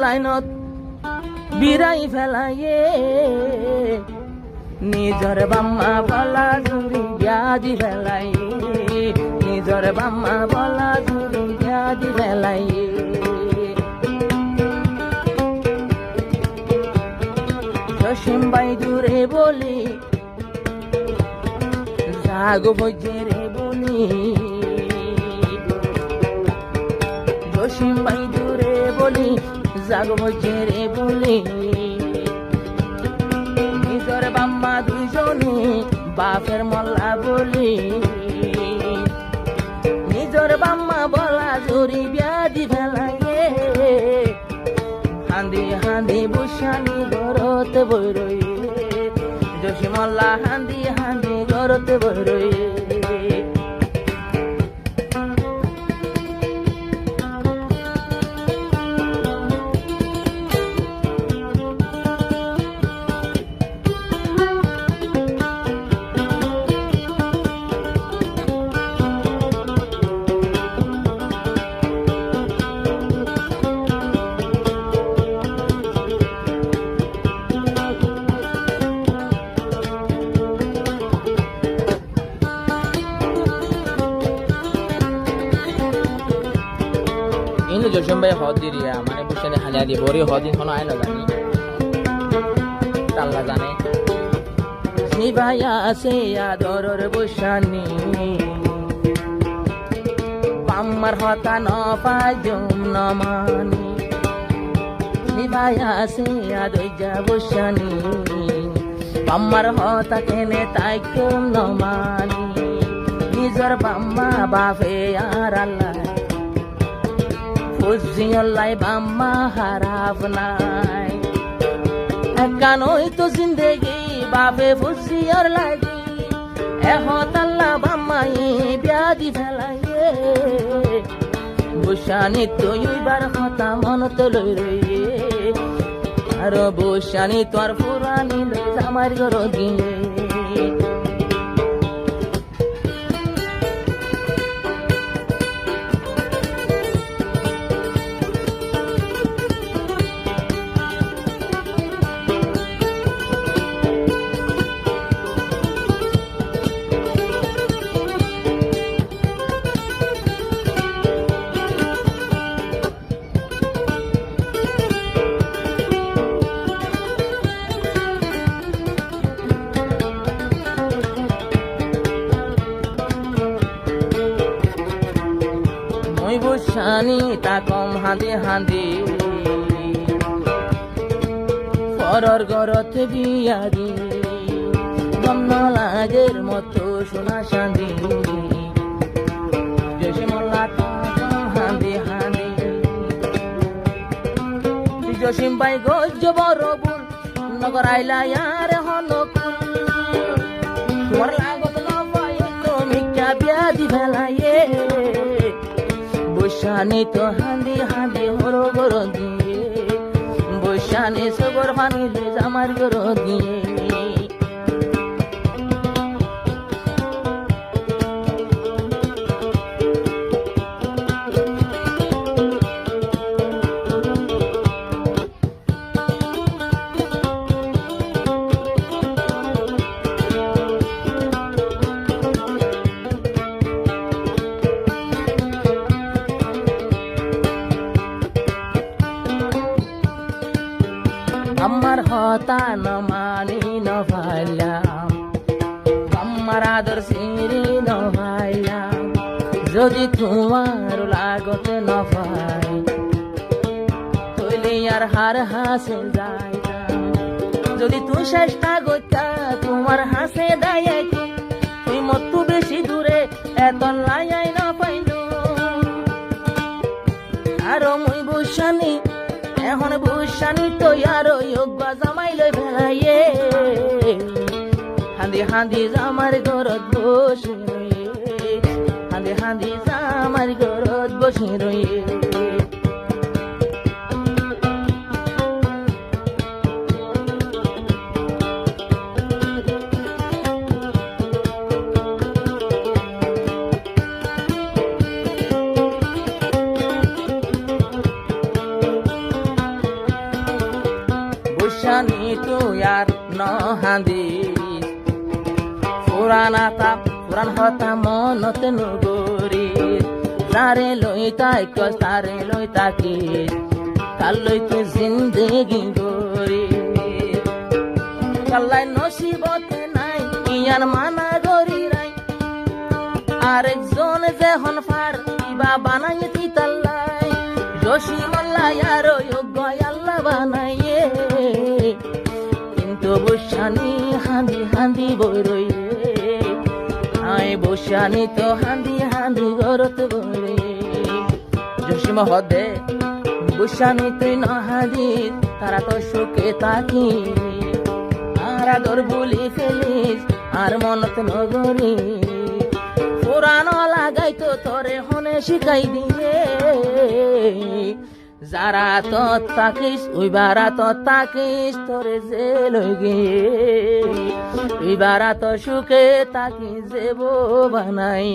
লাইনত বিরাই ফেলাইয়ে নিজর বাম্মা বলা জুড়ি ব্যাধি ফেলাইয়ে নিজর বাম্মা বলা জুড়ি ব্যাধি ফেলাইয়ে জসিম ভাই দূরে বলি জাগো বজে রে বলি জসিম ভাই দূরে বলি জাগো বজে রে বলি নিজর বাম্মা দুইজনে বাপের মল্লা বলি নিজর বাম্মা বলা জুড়ি ব্যাধি ফেলাইয়ে হান্দি হান্দি বুসানি গরতে বইরই জসিমল্লা হান্দি হান্দি গরতে বইরই ইনু জসিম ভাই হদিরিয়া মানে বুঝছেন হালিয়া দি বড়ি হদিন কোনো আইনা জানি আল্লাহ জানে নিভাইয়া আছে আদরের বসানি পাম্মার হতা ন পাইজম ন মানি নিভাইয়া আছে আদইজা বসানি পাম্মার হতা কেনে তাই কেম ন মানি নিজর বাম্মা বাপে আর আল্লাহ ফুজিয়াল্লাই বাম্মা হারাপ নাই একানই তো জিন্দেগি বাপে ফুজিয়ার লাগি এহত আল্লাহ বাম্মাই ব্যাধি ফেলাইয়ে বুসানি তুইবার কথা মনত লই রইয়ে আর বুসানি তোর পুরানি লই আমার ঘর গিয়ে বুসানি তাকম হাঁদি হাঁদি পরর গরত বিয়াদি গমনলাগের মতো সোনা শান্তি জসিমল্লা তাকম হাঁদি হাঁদি জসিম ভাই গজ্জ বড় বুল নগর আইলা ইয়ার হনকুল তোমার লাগত না পাই তো মিকা ব্যাধি ফেলাইয়ে বুসানি তো হাঁদি হাঁদি হরো গর দিয়ে বুসানি সবর পানি লই আমার গর দিয়ে আমার হতা ন মানি ন ভাইলাম আমার আদর সিঁড়ি ন ভাইলাম যদি তোমার লাগতে ন ভাই তৈলে আর হার হাসে যাইতাম যদি তুই চেষ্টা করতা তোমার হাসে দায় তুই মতো বেশি দূরে এত লাইয়াই ন পাইল আর মুই বুসানি এখন বুসানি তো আর যোগ্য জামাই লই ফেলাইয়ে হাঁদি হাঁদি জামার ঘরত বসে রয়ে হাঁদি হাঁদি জামার ঘরত বসে রয়ে হান্দিস পুরাণ হতা মনতে নগরী তারে লই তাই কস তারে লই তাকি তার লই তো জিন্দেগি গরি কাল্লাই নসিবতে নাই ইয়ান মানা গরি রাই আরেকজন যেহন ফার ইবা বানাইতি তাল্লাই রশি মল্লাই আর যোগ্য আল্লাহ বানাইয়ে কিন্তু বসানি হাঁদি হাঁদি বইরইয়ে আই বসানি তো হাঁদি হাঁদি গরত বইরে জসিম হদে বসানি তুই ন হাঁদি তারা তো সুখে তাকি আর আদর বলি ফেলিস আর মনত নগরী পুরানো লাগাই তো তোরে হনে শিখাই দিয়ে যারা তো তাকিস উইবারা তো তাকিস তোরে যে লই গিয়ে উইবারা তো সুখে তাকিস যে বানাই